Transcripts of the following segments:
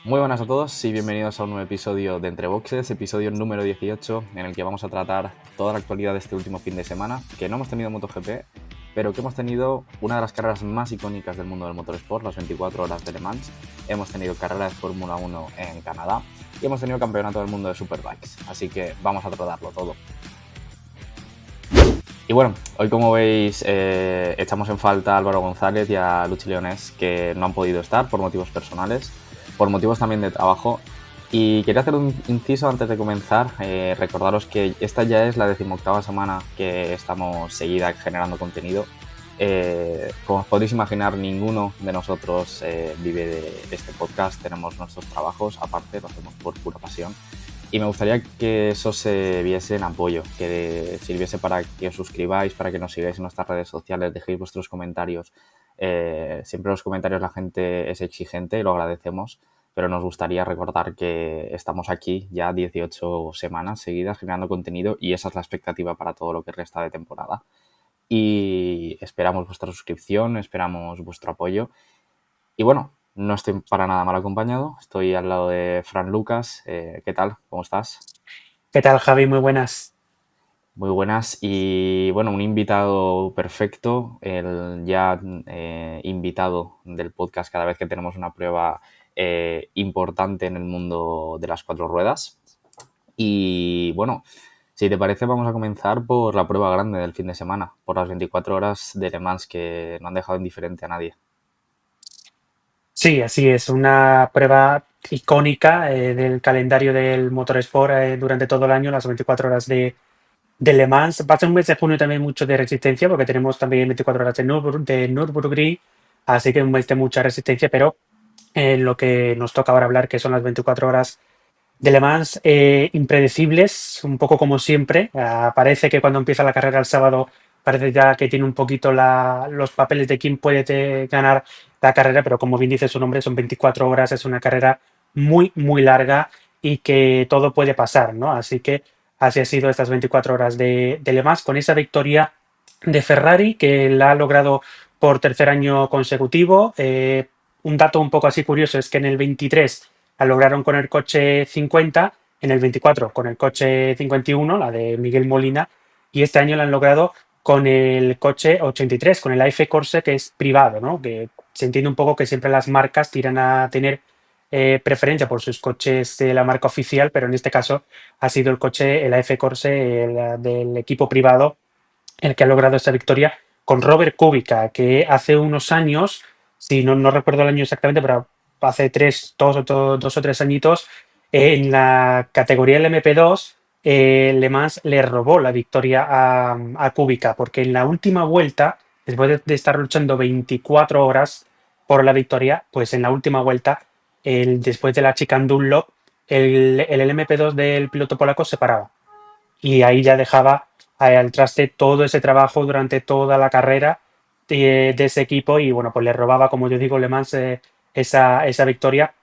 Muy buenas a todos y bienvenidos a un nuevo episodio de Entre Boxes, episodio número 18, en el que vamos a tratar toda la actualidad de este último fin de semana, que no hemos tenido MotoGP, pero que hemos tenido una de las carreras más icónicas del mundo del motorsport, las 24 horas de Le Mans. Hemos tenido carrera de Fórmula 1 en Canadá y hemos tenido campeonato del mundo de Superbikes, así que vamos a tratarlo todo. Y bueno, hoy como veis echamos en falta a Álvaro González y a Luchi Leonés, que no han podido estar por motivos personales, por motivos también de trabajo. Y quería hacer un inciso antes de comenzar, recordaros que esta ya es la 18ª semana que estamos seguida generando contenido. Como os podéis imaginar, ninguno de nosotros vive de este podcast, tenemos nuestros trabajos, aparte lo hacemos por pura pasión. Y me gustaría que eso se viese en apoyo, que sirviese para que os suscribáis, para que nos sigáis en nuestras redes sociales, dejéis vuestros comentarios. Siempre en los comentarios la gente es exigente y lo agradecemos, pero nos gustaría recordar que estamos aquí ya 18 semanas seguidas generando contenido y esa es la expectativa para todo lo que resta de temporada. Y esperamos vuestra suscripción, esperamos vuestro apoyo. Y bueno, no estoy para nada mal acompañado, estoy al lado de Fran Lucas. ¿Qué tal? ¿Cómo estás? ¿Qué tal, Javi? Muy buenas. Muy buenas. Y bueno, un invitado perfecto, el ya invitado del podcast cada vez que tenemos una prueba importante en el mundo de las cuatro ruedas. Y bueno, si te parece, vamos a comenzar por la prueba grande del fin de semana, por las 24 horas de Le Mans que no han dejado indiferente a nadie. Sí, así es, una prueba icónica del calendario del Motorsport durante todo el año, las 24 horas de Le Mans. Va a ser un mes de junio también mucho de resistencia, porque tenemos también 24 horas de Nürburgring, así que un mes de mucha resistencia, pero lo que nos toca ahora hablar, que son las 24 horas de Le Mans, impredecibles, un poco como siempre. Parece que cuando empieza la carrera el sábado, parece ya que tiene un poquito los papeles de quién puede ganar la carrera, pero como bien dice su nombre, son 24 horas, es una carrera muy, muy larga y que todo puede pasar, ¿no? Así que así ha sido estas 24 horas de Le Mans, con esa victoria de Ferrari que la ha logrado por tercer año consecutivo. Un dato un poco así curioso es que en el 23 la lograron con el coche 50, en el 24 con el coche 51, la de Miguel Molina, y este año la han logrado con el coche 83, con el AF Corse, que es privado, ¿no? Que se entiende un poco que siempre las marcas tiran a tener preferencia por sus coches de la marca oficial, pero en este caso ha sido el coche, el AF Corse, del equipo privado, el que ha logrado esta victoria con Robert Kubica, que hace unos años, si no recuerdo el año exactamente, pero hace dos o tres añitos, en la categoría LMP2, Le Mans le robó la victoria a Kubica, porque en la última vuelta, después de estar luchando 24 horas por la victoria, pues en la última vuelta, después de la chicane Dunlop, el LMP2 del piloto polaco se paraba y ahí ya dejaba al traste todo ese trabajo durante toda la carrera de ese equipo y bueno, pues le robaba, como yo digo, Le Mans esa victoria.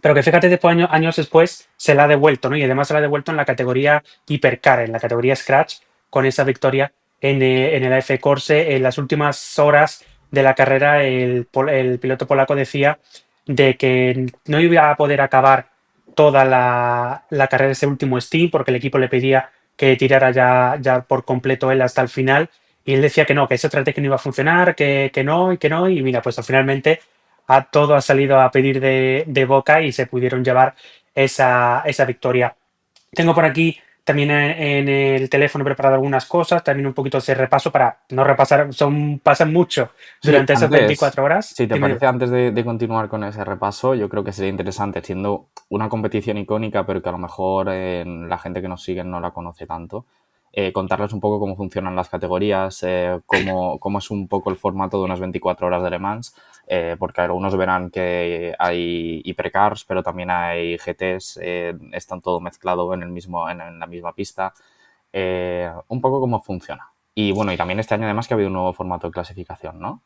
Pero que fíjate, después, años después se la ha devuelto, ¿no? Y además se la ha devuelto en la categoría Hypercar, en la categoría Scratch, con esa victoria en el AF Corse. En las últimas horas de la carrera, el piloto polaco decía de que no iba a poder acabar toda la carrera, ese último stint, porque el equipo le pedía que tirara ya por completo él hasta el final. Y él decía que no, que esa estrategia no iba a funcionar, que no y que no. Y mira, pues finalmente todo ha salido a pedir de boca y se pudieron llevar esa victoria. Tengo por aquí también en el teléfono preparado algunas cosas, también un poquito de repaso para no repasar, pasan mucho Sí, durante esas antes, 24 horas. si te Dime. parece, antes de continuar con ese repaso, yo creo que sería interesante, siendo una competición icónica, pero que a lo mejor la gente que nos sigue no la conoce tanto, contarles un poco cómo funcionan las categorías, cómo es un poco el formato de unas 24 horas de Le Mans, porque algunos verán que hay hipercars, pero también hay GTs, están todo mezclado en la misma pista, un poco cómo funciona. Y bueno, y también este año además que ha habido un nuevo formato de clasificación, ¿no?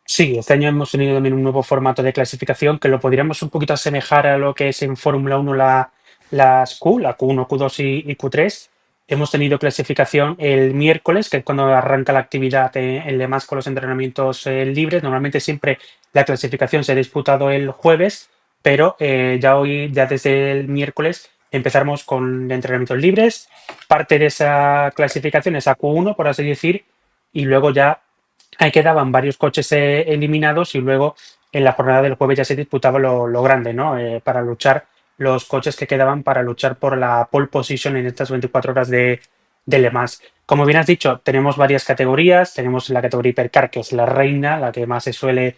Sí, este año hemos tenido también un nuevo formato de clasificación que lo podríamos un poquito asemejar a lo que es en Fórmula 1 la Q1, Q2 y Q3. Hemos tenido clasificación el miércoles, que es cuando arranca la actividad en Le Mans con los entrenamientos libres. Normalmente siempre la clasificación se ha disputado el jueves, pero ya hoy, ya desde el miércoles, empezamos con entrenamientos libres. Parte de esa clasificación, esa Q1, por así decir, y luego ya ahí quedaban varios coches eliminados y luego en la jornada del jueves ya se disputaba lo grande, ¿no? Para luchar los coches que quedaban para luchar por la pole position en estas 24 horas de Le Mans. Como bien has dicho, tenemos varias categorías. Tenemos la categoría Hipercar, que es la reina, la que más se suele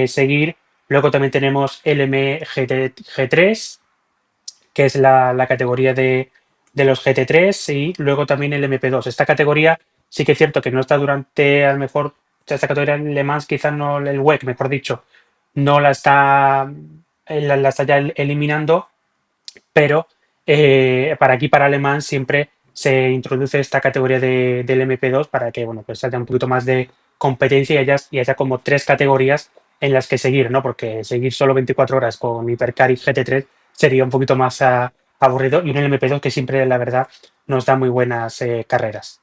seguir. Luego también tenemos LM G3, que es la categoría de los GT3, y luego también el MP2. Esta categoría sí que es cierto que no está durante, a lo mejor, o sea, esta categoría en Le Mans, quizás no, el WEC, mejor dicho, no la está, la está ya eliminando, pero para aquí, para Alemán, siempre se introduce esta categoría del MP2 para que, bueno, pues haya un poquito más de competencia y haya como tres categorías en las que seguir, ¿no? Porque seguir solo 24 horas con Hipercar y GT3 sería un poquito más aburrido, y un MP2 que siempre, la verdad, nos da muy buenas carreras.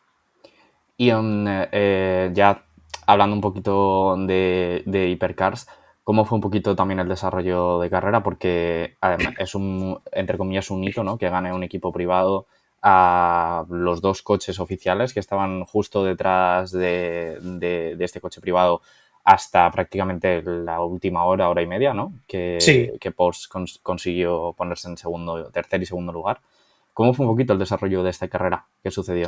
Y ya hablando un poquito de Hypercars, ¿cómo fue un poquito también el desarrollo de carrera? Porque además es un, entre comillas, un hito, ¿no? Que gane un equipo privado a los dos coches oficiales que estaban justo detrás de este coche privado hasta prácticamente la última hora, hora y media, ¿no? Sí, Que Porsche consiguió ponerse en segundo, tercer y segundo lugar. ¿Cómo fue un poquito el desarrollo de esta carrera? ¿Qué sucedió?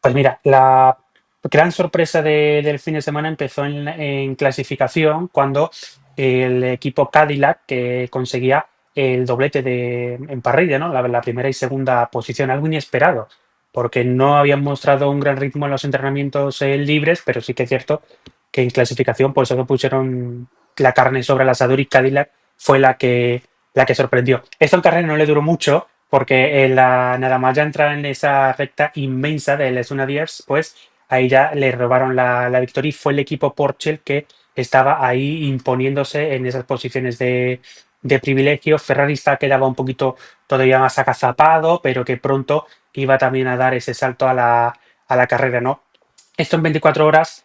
pues mira, la gran sorpresa del fin de semana empezó en clasificación cuando el equipo Cadillac que conseguía el doblete en parrilla, ¿no? La primera y segunda posición, algo inesperado, porque no habían mostrado un gran ritmo en los entrenamientos libres, pero sí que es cierto que en clasificación pues solo pusieron la carne sobre el asador, y Cadillac fue la que sorprendió. Esto en carrera no le duró mucho, porque nada más ya entrar en esa recta inmensa del Sonadiers, pues ahí ya le robaron la victoria, y fue el equipo Porsche el que estaba ahí imponiéndose en esas posiciones de privilegio. Ferrari quedaba un poquito todavía más acazapado, pero que pronto iba también a dar ese salto a la carrera, ¿no? Esto en 24 horas.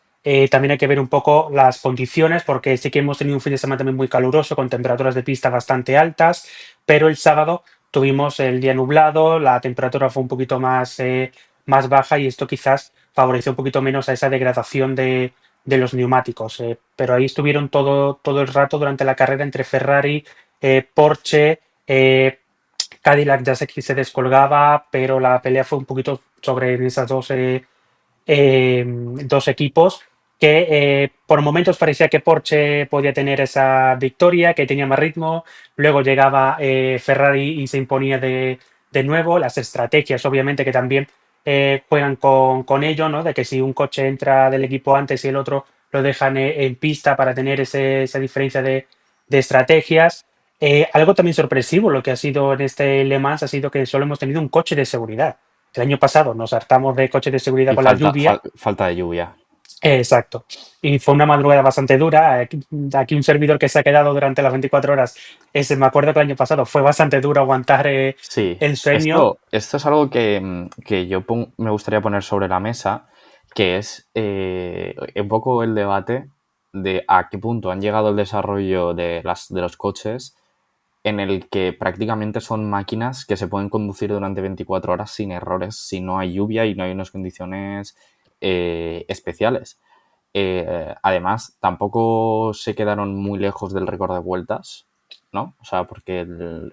También hay que ver un poco las condiciones, porque sí que hemos tenido un fin de semana también muy caluroso, con temperaturas de pista bastante altas, pero el sábado tuvimos el día nublado, la temperatura fue un poquito más baja, y esto quizás favoreció un poquito menos a esa degradación de los neumáticos. Pero ahí estuvieron todo el rato durante la carrera entre Ferrari, Porsche, Cadillac ya sé que se descolgaba, pero la pelea fue un poquito sobre esas dos equipos que por momentos parecía que Porsche podía tener esa victoria, que tenía más ritmo. Luego llegaba Ferrari y se imponía de nuevo. Las estrategias, obviamente, que también juegan con ello, ¿no? De que si un coche entra del equipo antes y el otro lo dejan en pista para tener esa diferencia de estrategias. Algo también sorpresivo, lo que ha sido en este Le Mans, ha sido que solo hemos tenido un coche de seguridad. El año pasado nos hartamos de coches de seguridad Y con la lluvia. falta de lluvia. Exacto. Y fue una madrugada bastante dura. Aquí un servidor que se ha quedado durante las 24 horas, ese, me acuerdo que el año pasado fue bastante duro aguantar Sí, el sueño. esto es algo que yo me gustaría poner sobre la mesa, que es un poco el debate de a qué punto han llegado el desarrollo de los coches, en el que prácticamente son máquinas que se pueden conducir durante 24 horas sin errores, si no hay lluvia y no hay unas condiciones especiales. Además, tampoco se quedaron muy lejos del récord de vueltas, ¿no? O sea, porque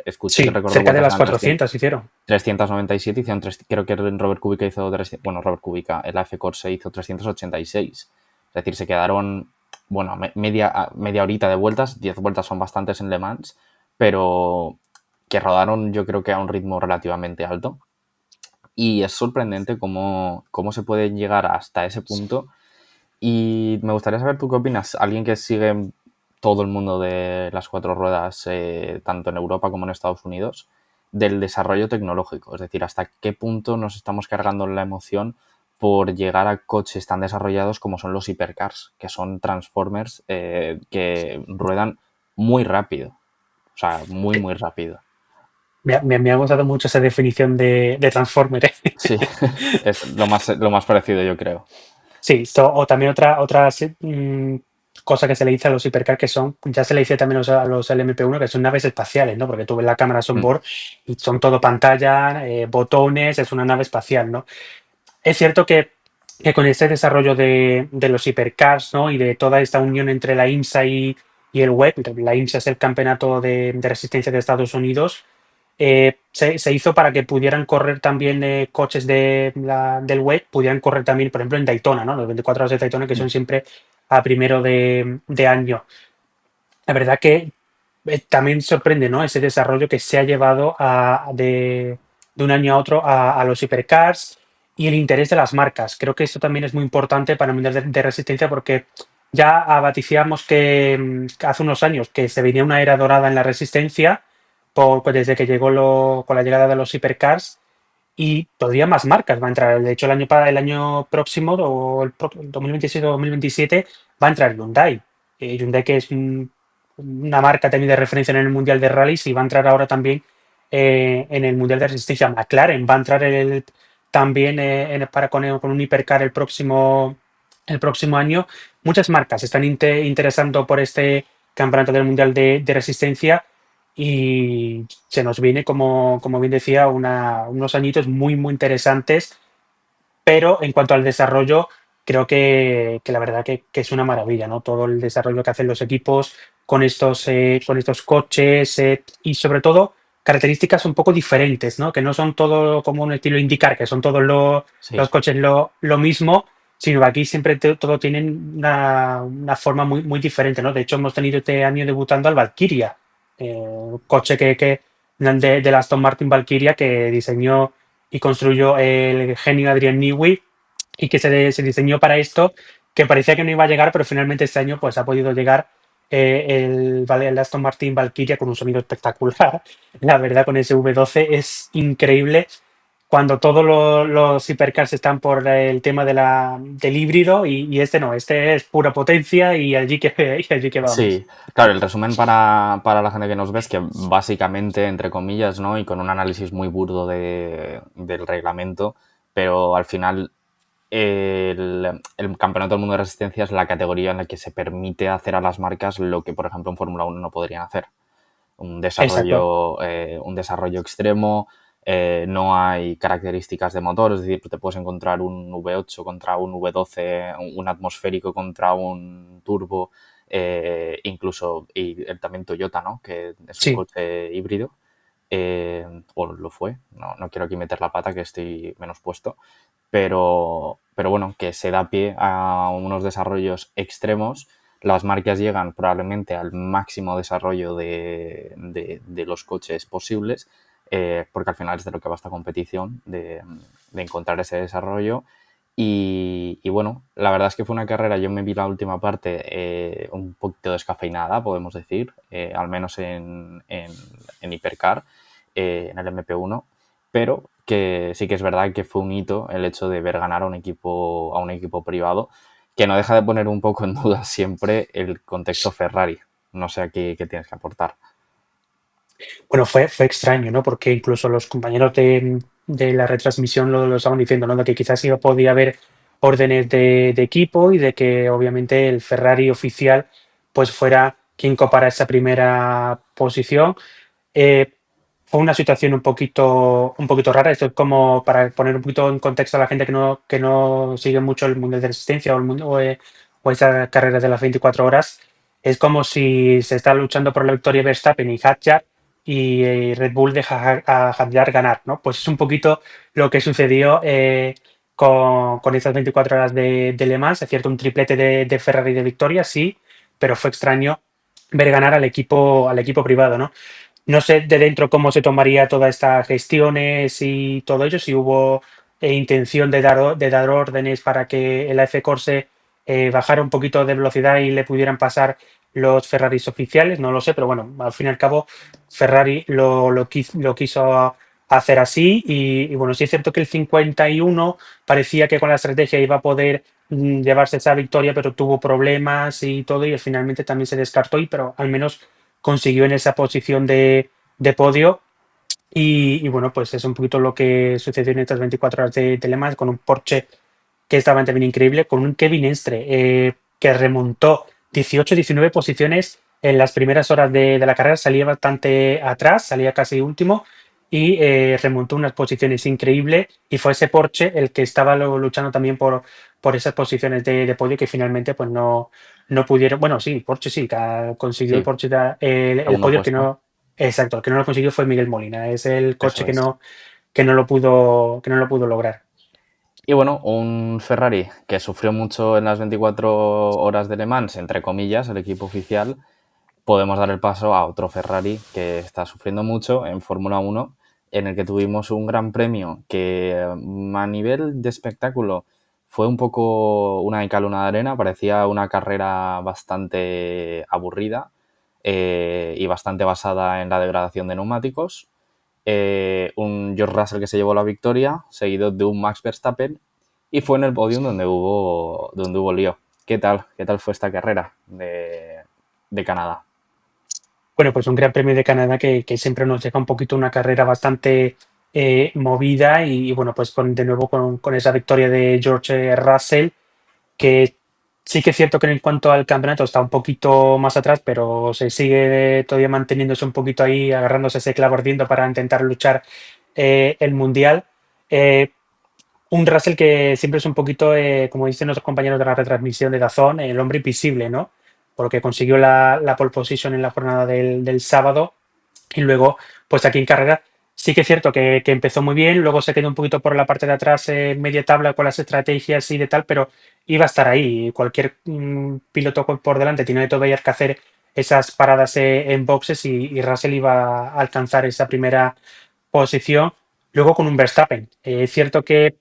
escuché que el Sí, récord de cerca de vueltas las eran 300, 400 hicieron. 397, hicieron creo que Robert Kubica hizo, bueno, Robert Kubica, el AF Corse hizo 386. Es decir, se quedaron, bueno, media horita de vueltas, 10 vueltas son bastantes en Le Mans, pero que rodaron yo creo que a un ritmo relativamente alto. Y es sorprendente cómo se puede llegar hasta ese punto. Y me gustaría saber tú qué opinas, alguien que sigue todo el mundo de las cuatro ruedas, tanto en Europa como en Estados Unidos, del desarrollo tecnológico. Es decir, hasta qué punto nos estamos cargando la emoción por llegar a coches tan desarrollados como son los hipercars, que son transformers que ruedan muy rápido. O sea, muy, Eh, muy rápido. Me ha gustado mucho esa definición de Transformer. Sí, es lo más parecido, yo creo. Sí, o también otra cosa que se le dice a los hipercars que son, ya se le dice también a los LMP1 que son naves espaciales, ¿no? Porque tú ves la cámara Mm, onboard y son todo pantalla, botones, es una nave espacial, ¿no? Es cierto que con este desarrollo de los hipercars, ¿no? Y de toda esta unión entre la IMSA y el WEC, la IMSA es el campeonato de resistencia de Estados Unidos, se hizo para que pudieran correr también coches del WEC, pudieran correr también, por ejemplo, en Daytona, ¿no? Los 24 horas de Daytona que son mm, siempre a primero de año. La verdad que también sorprende, ¿no? Ese desarrollo que se ha llevado de un año a otro a los hipercars y el interés de las marcas. Creo que esto también es muy importante para el mundial de resistencia porque ya vaticíamos que hace unos años que se venía una era dorada en la resistencia pues desde que llegó con la llegada de los hipercars y todavía más marcas va a entrar. De hecho, el año próximo, o el 2026 o 2027, va a entrar Hyundai. Hyundai, que es una marca también de referencia en el Mundial de Rallys, y va a entrar ahora también en el Mundial de Resistencia. McLaren va a entrar también con un hipercar el próximo año. Muchas marcas se están interesando por este campeonato del Mundial de Resistencia y se nos viene, como bien decía, unos añitos muy, muy interesantes, pero en cuanto al desarrollo, creo que la verdad que es una maravilla, ¿no? Todo el desarrollo que hacen los equipos con estos coches y sobre todo características un poco diferentes, ¿no? Que no son todo como un estilo IndyCar, que son todos los sí. coches lo mismo, sino que aquí siempre todo tienen una forma muy, muy diferente, ¿no? De hecho, hemos tenido este año debutando al Valkyria, coche de la Aston Martin Valkyria que diseñó y construyó el genio Adrian Newey y que se diseñó para esto, que parecía que no iba a llegar, pero finalmente este año pues ha podido llegar el Aston Martin Valkyria con un sonido espectacular. La verdad, con ese V12 es increíble cuando todos los hipercars están por el tema del híbrido y este no, este es pura potencia y allí que vamos. Sí, claro, el resumen para la gente que nos ve es que básicamente, entre comillas, ¿no? Y con un análisis muy burdo del reglamento, pero al final el Campeonato del Mundo de Resistencia es la categoría en la que se permite hacer a las marcas lo que, por ejemplo, en Fórmula 1 no podrían hacer. Exacto. Un desarrollo extremo, no hay características de motor, es decir, te puedes encontrar un V8 contra un V12, un atmosférico contra un turbo, incluso y también Toyota, ¿no? Que es un Sí. coche híbrido, o lo fue, no quiero aquí meter la pata que estoy menos puesto, pero bueno, que se da pie a unos desarrollos extremos. Las marcas llegan probablemente al máximo desarrollo de los coches posibles, porque al final es de lo que va esta competición, de encontrar ese desarrollo. Y bueno, la verdad es que fue una carrera, yo me vi la última parte un poquito descafeinada, podemos decir, al menos en Hipercar, en el MP1, pero que sí que es verdad que fue un hito el hecho de ver ganar a un equipo privado, que no deja de poner un poco en duda siempre el contexto Ferrari. No sé aquí qué tienes que aportar. Bueno, fue extraño, ¿no? Porque incluso los compañeros de la retransmisión lo estaban diciendo, ¿no? De que quizás podía haber órdenes de equipo y de que obviamente el Ferrari oficial pues fuera quien copara esa primera posición. Eh, Fue una situación un poquito rara. Esto es como para poner un poquito en contexto a la gente que no sigue mucho el mundo de resistencia o esa carrera de las 24 horas. Es como si se está luchando por la victoria Verstappen y Hadjar y Red Bull deja a Hadjar ganar, ¿no? Pues es un poquito lo que sucedió con estas 24 horas de Le Mans. Es cierto, un triplete de Ferrari de victoria, sí, pero fue extraño ver ganar al equipo privado, ¿no? No sé de dentro cómo se tomaría todas estas gestiones y todo ello, si hubo intención de dar órdenes para que el AF Corse bajara un poquito de velocidad y le pudieran pasar los Ferraris oficiales, no lo sé, pero bueno, al fin y al cabo Ferrari lo quiso hacer así y bueno, sí es cierto que el 51 parecía que con la estrategia iba a poder llevarse esa victoria, pero tuvo problemas y todo y finalmente también se descartó, pero al menos consiguió en esa posición de podio. Y bueno, pues es un poquito lo que sucedió en estas 24 horas de Le Mans con un Porsche que estaba también increíble, con un Kevin Estre que remontó 18, 19 posiciones en las primeras horas de la carrera, salía bastante atrás, salía casi último y remontó unas posiciones increíbles y fue ese Porsche el que estaba luchando también por esas posiciones de podio que finalmente pues no pudieron, bueno, sí, Porsche sí, consiguió el Sí, Porsche el segundo podio, puesto, exacto, el que no lo consiguió fue Miguel Molina, es el coche eso es. que no lo pudo lograr. Y bueno, un Ferrari que sufrió mucho en las 24 horas de Le Mans, entre comillas, el equipo oficial, podemos dar el paso a otro Ferrari que está sufriendo mucho en Fórmula Uno, en el que tuvimos un gran premio que a nivel de espectáculo fue un poco una de cal, una de arena, parecía una carrera bastante aburrida y bastante basada en la degradación de neumáticos. Un George Russell que se llevó la victoria, seguido de un Max Verstappen, y fue en el podium donde hubo lío. ¿Qué tal? ¿Qué tal fue esta carrera de Canadá? Bueno, pues un Gran Premio de Canadá que siempre nos deja un poquito una carrera bastante movida y, bueno, pues de nuevo con esa victoria de George Russell, que sí que es cierto que en cuanto al campeonato está un poquito más atrás, pero se sigue todavía manteniéndose un poquito ahí, agarrándose ese clavo ardiendo para intentar luchar el Mundial. Eh, un Russell que siempre es un poquito, como dicen los compañeros de la retransmisión de DAZN, el hombre invisible, ¿no? Porque consiguió la pole position en la jornada del sábado y luego, pues aquí en carrera, sí que es cierto que empezó muy bien, luego se quedó un poquito por la parte de atrás, media tabla con las estrategias y de tal, pero iba a estar ahí. Cualquier piloto por delante tiene todavía que hacer esas paradas en boxes y Russell iba a alcanzar esa primera posición. Luego con un Verstappen. Es cierto que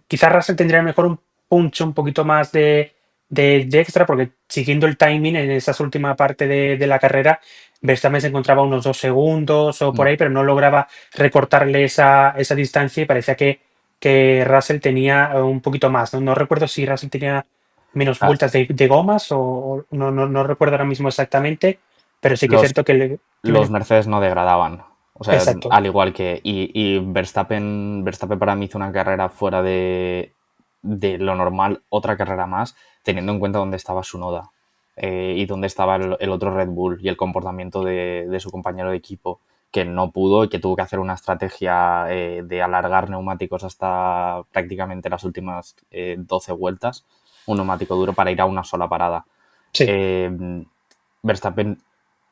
quizás Russell tendría mejor un punch un poquito más de extra, porque siguiendo el timing en esa última parte de la carrera, Verstappen se encontraba unos 2 segundos o por Mm. ahí, pero no lograba recortarle esa distancia y parecía que Russell tenía un poquito más. No, no recuerdo si Russell tenía menos Ah, vueltas de gomas o no recuerdo ahora mismo exactamente, pero sí que es los, cierto que los Mercedes no degradaban. O sea, exacto. al igual que. Y Verstappen para mí hizo una carrera fuera de lo normal, otra carrera más, teniendo en cuenta dónde estaba su Noda y dónde estaba el otro Red Bull y el comportamiento de su compañero de equipo, que no pudo y que tuvo que hacer una estrategia de alargar neumáticos hasta prácticamente las últimas 12 vueltas, un neumático duro para ir a una sola parada. Sí. Eh, Verstappen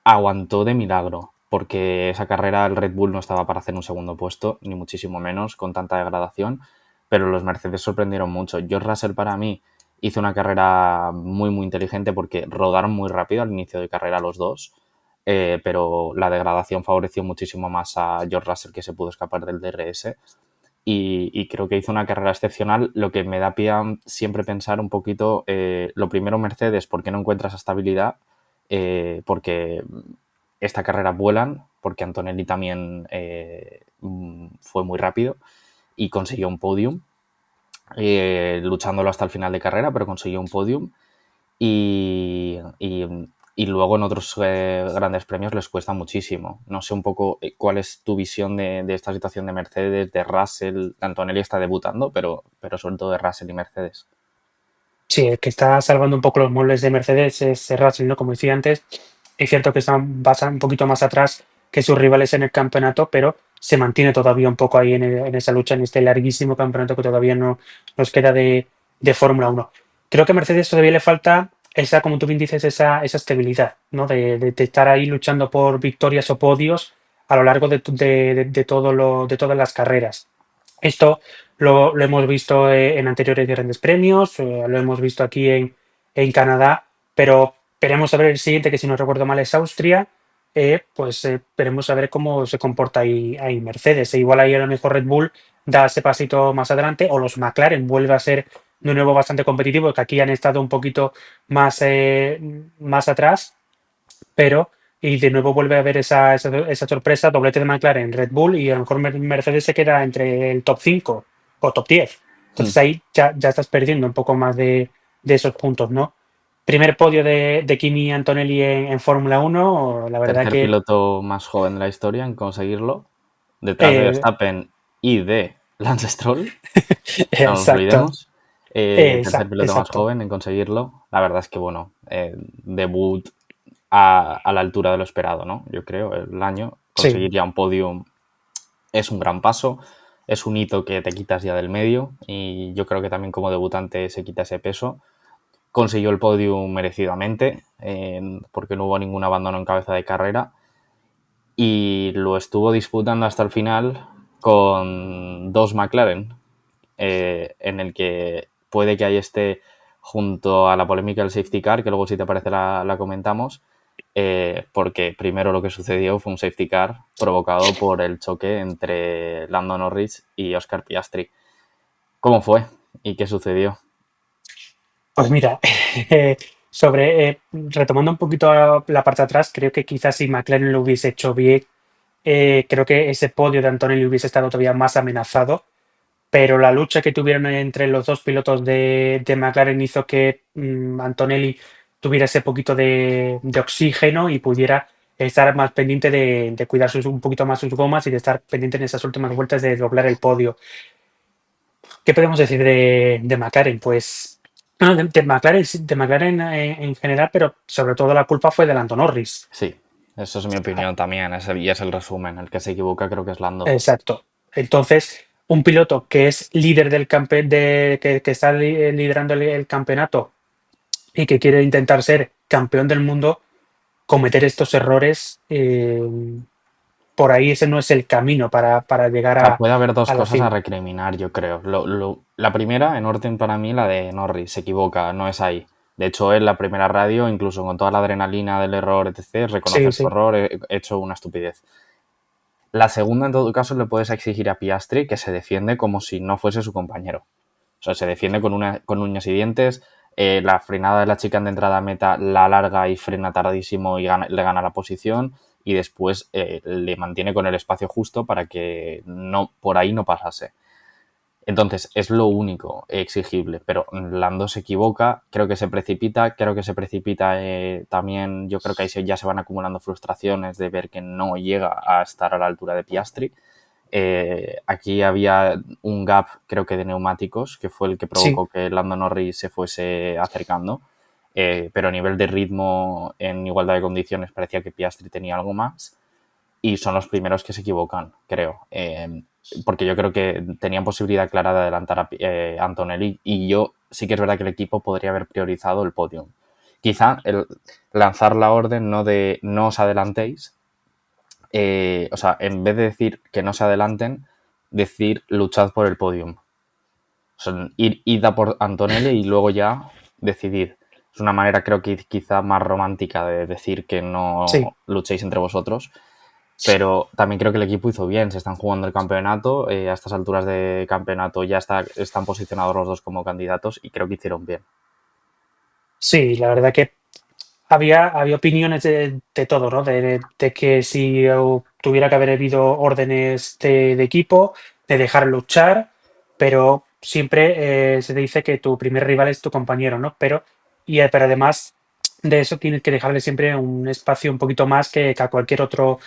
aguantó de milagro, porque esa carrera el Red Bull no estaba para hacer un segundo puesto, ni muchísimo menos, con tanta degradación, pero los Mercedes sorprendieron mucho. George Russell para mí hizo una carrera muy, muy inteligente porque rodaron muy rápido al inicio de carrera los dos, pero la degradación favoreció muchísimo más a George Russell, que se pudo escapar del DRS. Y creo que hizo una carrera excepcional, lo que me da pie a siempre pensar un poquito, lo primero Mercedes, ¿por qué no encuentra esa estabilidad? Porque esta carrera vuelan, porque Antonelli también fue muy rápido y consiguió un podium, luchándolo hasta el final de carrera, pero consiguió un podium y luego en otros grandes premios les cuesta muchísimo. No sé un poco cuál es tu visión de esta situación de Mercedes, de Russell. Antonelli está debutando, pero sobre todo de Russell y Mercedes. Sí, el que está salvando un poco los muebles de Mercedes es Russell, ¿no? Como decía antes, es cierto que están un poquito más atrás que sus rivales en el campeonato, pero se mantiene todavía un poco ahí en esa lucha, en este larguísimo campeonato que todavía no nos queda de Fórmula Uno. Creo que a Mercedes todavía le falta esa, como tú bien dices, esa estabilidad, ¿no? De estar ahí luchando por victorias o podios a lo largo de todas las carreras. Esto lo hemos visto en anteriores grandes premios, lo hemos visto aquí en Canadá, pero veremos a ver el siguiente, que si no recuerdo mal es Austria, pues veremos a ver cómo se comporta ahí Mercedes. E igual ahí a lo mejor Red Bull da ese pasito más adelante, o los McLaren vuelve a ser de nuevo bastante competitivo, que aquí han estado un poquito más atrás, pero y de nuevo vuelve a haber esa sorpresa, doblete de McLaren, Red Bull y a lo mejor Mercedes se queda entre el top 5 o top 10. Hmm. Entonces ahí ya estás perdiendo un poco más de esos puntos, ¿no? Primer podio de Kimi Antonelli en Fórmula Uno, la verdad Tercer que piloto más joven de la historia en conseguirlo, detrás de eh, Verstappen y de Lance Stroll, no nos exacto. olvidemos. Tercer piloto más Exacto. joven en conseguirlo. La verdad es que, bueno, debut a la altura de lo esperado, ¿no? Yo creo, el año. Sí. Conseguir ya un podium es un gran paso, es un hito que te quitas ya del medio y yo creo que también como debutante se quita ese peso. Consiguió el podium merecidamente porque no hubo ningún abandono en cabeza de carrera y lo estuvo disputando hasta el final con dos McLaren, en el que puede que ahí esté junto a la polémica del safety car, que luego si te parece la comentamos, porque primero lo que sucedió fue un safety car provocado por el choque entre Lando Norris y Oscar Piastri. ¿Cómo fue? ¿Y qué sucedió? Pues mira, retomando un poquito la parte de atrás, creo que quizás si McLaren lo hubiese hecho bien, creo que ese podio de Antonelli hubiese estado todavía más amenazado, pero la lucha que tuvieron entre los dos pilotos de McLaren hizo que Antonelli tuviera ese poquito de oxígeno y pudiera estar más pendiente de cuidar un poquito más sus gomas y de estar pendiente en esas últimas vueltas de doblar el podio. ¿Qué podemos decir de McLaren? Pues no, de McLaren, de McLaren en general, pero sobre todo la culpa fue de Lando Norris. Sí, eso es mi Ah, opinión también, y es el resumen. El que se equivoca creo que es Lando. exacto. Entonces, un piloto que es líder del que está liderando el campeonato y que quiere intentar ser campeón del mundo, cometer estos errores, por ahí ese no es el camino para llegar O sea, puede haber dos a la cosas a cima. recriminar, yo creo. La primera, en orden para mí, la de Norris, se equivoca, no es ahí. De hecho, él, la primera radio, incluso con toda la adrenalina del error, etc., reconoce Sí, su sí, error, he hecho una estupidez. La segunda, en todo caso, le puedes exigir a Piastri que se defiende como si no fuese su compañero. O sea, se defiende con uñas y dientes. La frenada de la chica de entrada a meta la larga y frena tardísimo y le gana la posición. Y después le mantiene con el espacio justo para que no, por ahí no pasase. Entonces, es lo único exigible, pero Lando se equivoca, creo que se precipita también, yo creo que ahí ya se van acumulando frustraciones de ver que no llega a estar a la altura de Piastri. Aquí había un gap, creo que de neumáticos, que fue el que sí. provocó que Lando Norris se fuese acercando, pero a nivel de ritmo, en igualdad de condiciones, parecía que Piastri tenía algo más y son los primeros que se equivocan, creo. Porque yo creo que tenían posibilidad clara de adelantar a Antonelli y yo sí que es verdad que el equipo podría haber priorizado el podium. Quizá el lanzar la orden no de no os adelantéis, o sea, en vez de decir que no se adelanten, decir luchad por el podium. O sea, id a por Antonelli y luego ya decidir. Es una manera creo que quizá más romántica de decir que Sí, no luchéis entre vosotros, pero también creo que el equipo hizo bien, se están jugando el campeonato, a estas alturas de campeonato ya están posicionados los dos como candidatos y creo que hicieron bien. sí, la verdad que había opiniones de todo, ¿no? De que si tuviera que haber habido órdenes de equipo, de dejar luchar, pero siempre se dice que tu primer rival es tu compañero, ¿no? Pero además de eso tienes que dejarle siempre un espacio un poquito más que a cualquier otro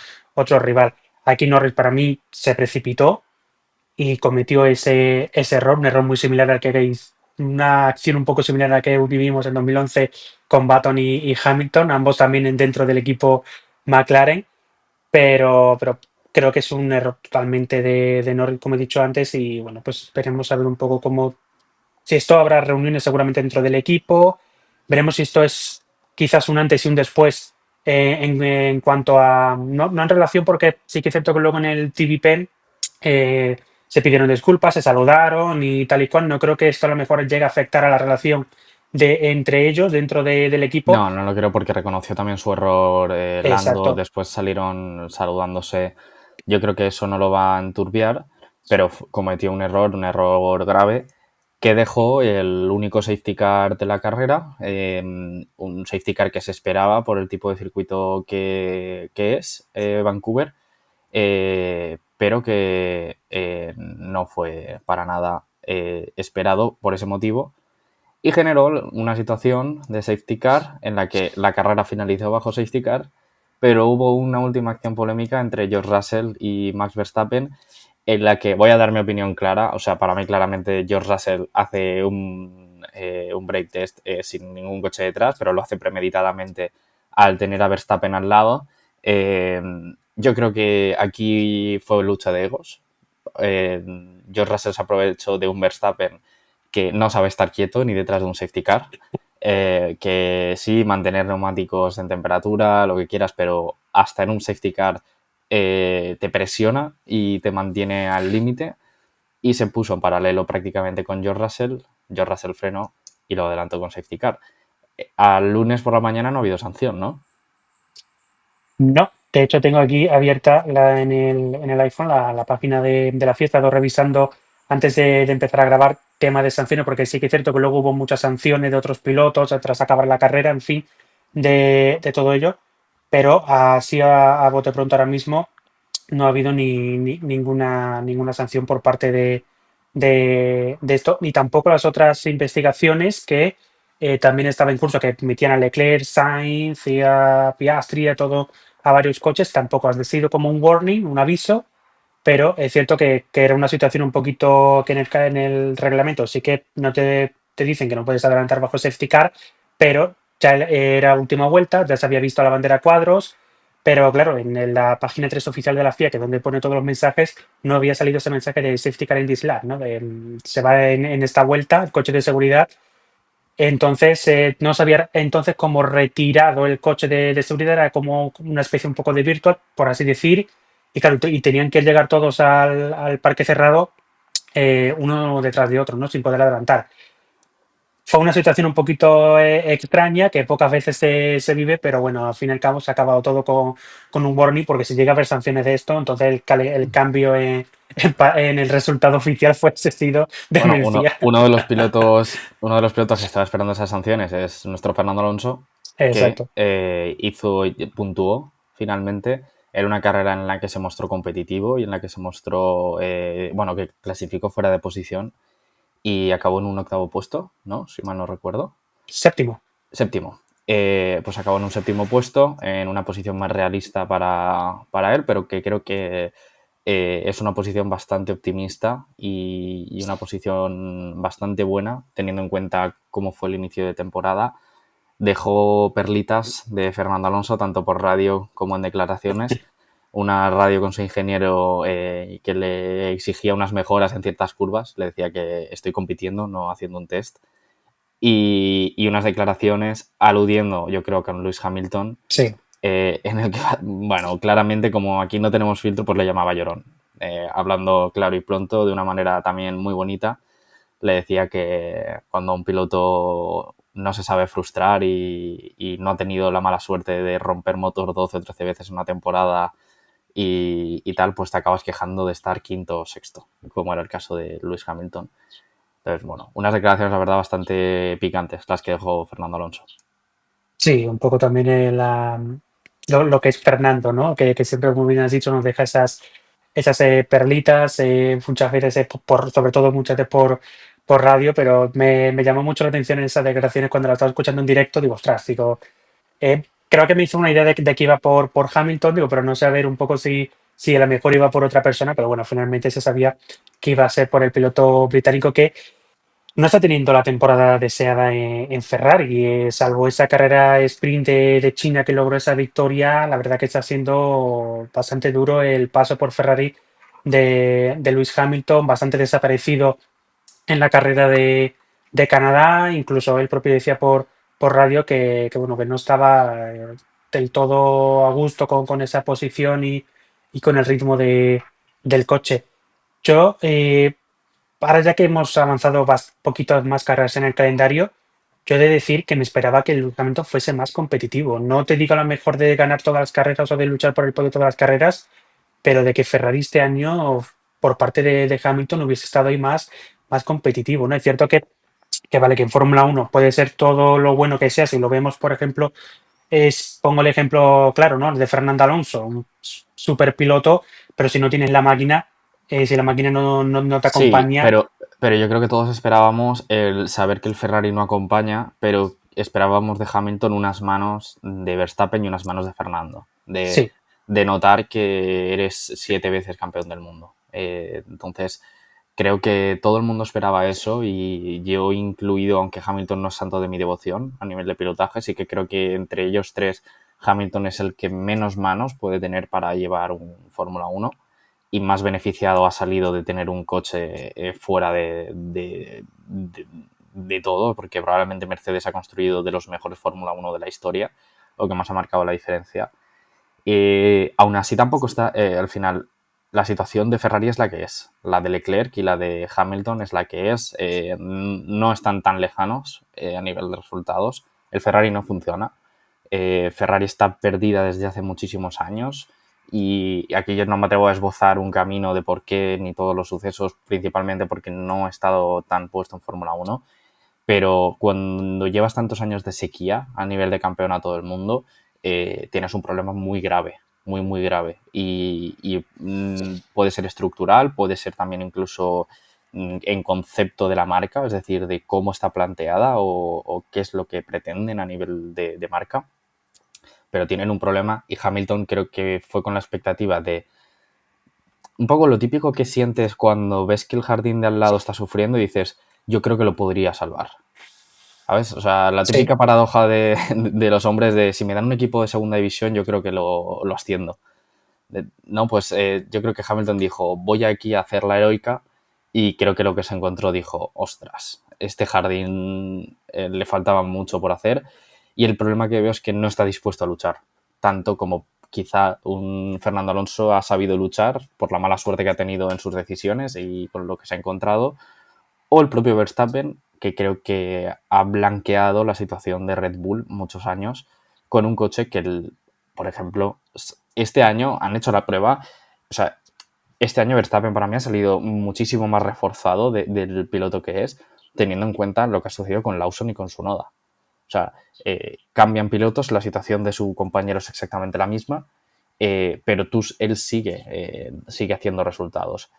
rival. Aquí Norris para mí se precipitó y cometió ese error, un error muy similar al que hizo, una acción un poco similar a la que vivimos en 2011 con Button y Hamilton, ambos también dentro del equipo McLaren, pero creo que es un error totalmente de Norris, como he dicho antes, y bueno, pues esperemos a ver un poco cómo, si esto habrá reuniones seguramente dentro del equipo, veremos si esto es quizás un antes y un después en cuanto a, no en relación, porque sí que es cierto que luego en el TV Pen se pidieron disculpas, se saludaron y tal y cual. No creo que esto a lo mejor llegue a afectar a la relación entre ellos dentro del equipo. No, no lo creo porque reconoció también su error Lando, Exacto. después salieron saludándose. Yo creo que eso no lo va a enturbiar, pero cometió un error grave, que dejó el único safety car de la carrera, un safety car que se esperaba por el tipo de circuito que es Vancouver, pero que no fue para nada esperado por ese motivo y generó una situación de safety car en la que la carrera finalizó bajo safety car, pero hubo una última acción polémica entre George Russell y Max Verstappen en la que voy a dar mi opinión clara. O sea, para mí claramente George Russell hace un break test sin ningún coche detrás, pero lo hace premeditadamente al tener a Verstappen al lado. Eh, yo creo que aquí fue lucha de egos. Eh, George Russell se aprovechó de un Verstappen que no sabe estar quieto ni detrás de un safety car. Que sí, mantener neumáticos en temperatura, lo que quieras, pero hasta en un safety car te presiona y te mantiene al límite. Y se puso en paralelo prácticamente con George Russell. George Russell frenó y lo adelantó con safety car. Al lunes por la mañana no ha habido sanción, ¿no? No, de hecho tengo aquí abierta en el iPhone la página de la fiesta, lo revisando antes de empezar a grabar tema de sanciones, porque sí que es cierto que luego hubo muchas sanciones de otros pilotos tras acabar la carrera, en fin, de todo ello, pero así a bote pronto ahora mismo no ha habido ninguna sanción por parte de esto, ni tampoco las otras investigaciones que también estaba en curso, que admitían a Leclerc, Sainz y a Piastri, a varios coches, tampoco ha sido como un warning, un aviso, pero es cierto que era una situación un poquito que en el reglamento sí que no te dicen que no puedes adelantar bajo safety car, pero ya era última vuelta, ya se había visto la bandera a cuadros, pero claro, la página 3 oficial de la FIA, que es donde pone todos los mensajes, no había salido ese mensaje de safety car in this lap, ¿no? Se va en esta vuelta, el coche de seguridad. Entonces, no se había entonces como retirado el coche de seguridad, era como una especie un poco de virtual, por así decir, y claro, y tenían que llegar todos al parque cerrado, uno detrás de otro, ¿no? Sin poder adelantar. Fue una situación un poquito extraña que pocas veces se vive, pero bueno, al fin y al cabo se ha acabado todo con un warning, porque si llega a haber sanciones de esto, entonces el cambio en el resultado oficial fuese sido Bueno, demencial. uno de los pilotos que estaba esperando esas sanciones es nuestro Fernando Alonso, que Exacto. puntuó finalmente. Era una carrera en la que se mostró competitivo y en la que se mostró, bueno, que clasificó fuera de posición y acabó en un octavo puesto, ¿no? Si mal no recuerdo. Séptimo. Séptimo. Pues acabó en un séptimo puesto, en una posición más realista para él, pero que creo que es una posición bastante optimista y una posición bastante buena, teniendo en cuenta cómo fue el inicio de temporada. Dejó perlitas de Fernando Alonso, tanto por radio como en declaraciones. Una radio con su ingeniero que le exigía unas mejoras en ciertas curvas. Le decía que estoy compitiendo, no haciendo un test. Y unas declaraciones aludiendo, yo creo que a un Lewis Hamilton, Sí. en el que, bueno, claramente como aquí no tenemos filtro, pues le llamaba llorón. Hablando claro y pronto, de una manera también muy bonita, le decía que cuando un piloto no se sabe frustrar y no ha tenido la mala suerte de romper motor 12 o 13 veces en una temporada y tal, pues te acabas quejando de estar quinto o sexto, como era el caso de Lewis Hamilton. Entonces, bueno, unas declaraciones, la verdad, bastante picantes las que dejó Fernando Alonso. Sí, un poco también lo que es Fernando, ¿no? Que siempre, como bien has dicho, nos deja esas perlitas, muchas veces, sobre todo muchas veces por radio, pero me llamó mucho la atención esas declaraciones cuando las estaba escuchando en directo. Digo, ostras, digo, creo que me hizo una idea de que iba por Hamilton, digo, pero no sé a ver un poco si a lo mejor iba por otra persona, pero bueno, finalmente se sabía que iba a ser por el piloto británico que no está teniendo la temporada deseada en Ferrari. Salvo esa carrera sprint de China que logró esa victoria, la verdad que está siendo bastante duro el paso por Ferrari de Lewis Hamilton, bastante desaparecido en la carrera de Canadá. Incluso él propio decía por radio bueno, que no estaba del todo a gusto con esa posición y con el ritmo del coche. Yo, ahora ya que hemos avanzado poquitas más carreras en el calendario, yo he de decir que me esperaba que el Hamilton fuese más competitivo. No te digo a lo mejor de ganar todas las carreras o de luchar por el podio todas las carreras, pero de que Ferrari este año, por parte de Hamilton, hubiese estado ahí más competitivo, ¿no? Es cierto que vale, que en Fórmula 1 puede ser todo lo bueno que sea, si lo vemos, por ejemplo, pongo el ejemplo claro, ¿no? El de Fernando Alonso, un super piloto, pero si no tienes la máquina, si la máquina no te Sí, acompaña. pero yo creo que todos esperábamos el saber que el Ferrari no acompaña, pero esperábamos de Hamilton unas manos de Verstappen y unas manos de Fernando. Sí, De notar que eres 7 veces campeón del mundo. Entonces, creo que todo el mundo esperaba eso y yo incluido, aunque Hamilton no es santo de mi devoción a nivel de pilotaje, sí que creo que entre ellos tres Hamilton es el que menos manos puede tener para llevar un Fórmula 1 y más beneficiado ha salido de tener un coche fuera de todo, porque probablemente Mercedes ha construido de los mejores Fórmula 1 de la historia, lo que más ha marcado la diferencia. Aún así tampoco está, al final, la situación de Ferrari es la que es. La de Leclerc y la de Hamilton es la que es. No están tan lejanos a nivel de resultados. El Ferrari no funciona. Ferrari está perdida desde hace muchísimos años y aquí yo no me atrevo a esbozar un camino de por qué ni todos los sucesos, principalmente porque no he estado tan puesto en Fórmula 1, pero cuando llevas tantos años de sequía a nivel de campeonato del mundo, tienes un problema muy grave, muy, muy grave. Puede ser estructural, puede ser también incluso en concepto de la marca, es decir, de cómo está planteada o qué es lo que pretenden a nivel de marca, pero tienen un problema y Hamilton creo que fue con la expectativa de un poco lo típico que sientes cuando ves que el jardín de al lado está sufriendo y dices, yo creo que lo podría salvar. ¿Sabes? O sea, la Sí, típica paradoja de los hombres de si me dan un equipo de segunda división, yo creo que lo asciendo. No, pues yo creo que Hamilton dijo, voy aquí a hacer la heroica y creo que lo que se encontró dijo, ostras, este jardín le faltaba mucho por hacer y el problema que veo es que no está dispuesto a luchar, tanto como quizá un Fernando Alonso ha sabido luchar por la mala suerte que ha tenido en sus decisiones y con lo que se ha encontrado, o el propio Verstappen, que creo que ha blanqueado la situación de Red Bull muchos años con un coche que, por ejemplo, este año han hecho la prueba, o sea, este año Verstappen para mí ha salido muchísimo más reforzado del piloto que es, teniendo en cuenta lo que ha sucedido con Lawson y con Tsunoda. O sea, cambian pilotos, la situación de su compañero es exactamente la misma, pero él sigue haciendo resultados.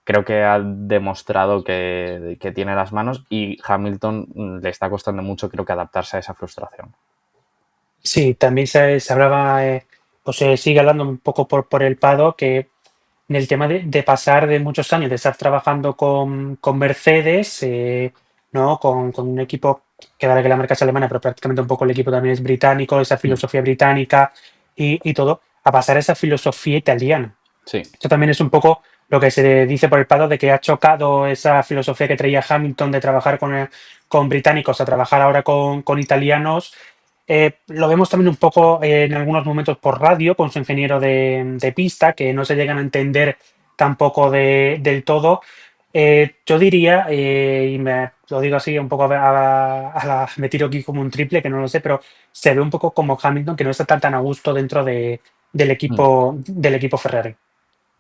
Creo que ha demostrado que tiene las manos y Hamilton le está costando mucho, creo que, adaptarse a esa frustración. sí, también se hablaba, o se sigue hablando un poco por el Pado, que en el tema de pasar de muchos años de estar trabajando con Mercedes, ¿no? Con un equipo que vale que la marca es alemana, pero prácticamente un poco el equipo también es británico, esa Mm. filosofía británica y todo, a pasar a esa filosofía italiana. Sí, Esto también es un poco lo que se dice por el Pado de que ha chocado esa filosofía que traía Hamilton de trabajar con británicos a trabajar ahora con italianos. Lo vemos también un poco en algunos momentos por radio con su ingeniero de pista, que no se llegan a entender tampoco del todo. Yo diría, y lo digo así un poco me tiro aquí como un triple, que no lo sé, pero se ve un poco como Hamilton que no está tan a gusto dentro mm. del equipo Ferrari.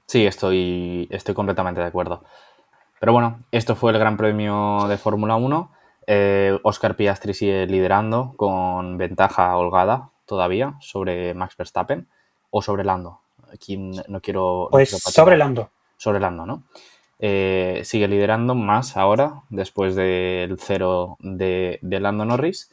Sí, estoy completamente de acuerdo. Pero bueno, esto fue el Gran Premio de Fórmula 1. Oscar Piastri sigue liderando con ventaja holgada todavía sobre Max Verstappen o sobre Lando. Aquí no Pues quiero sobre patinar. Lando. Sobre Lando, ¿no? Sigue liderando más ahora, después del cero de Lando Norris.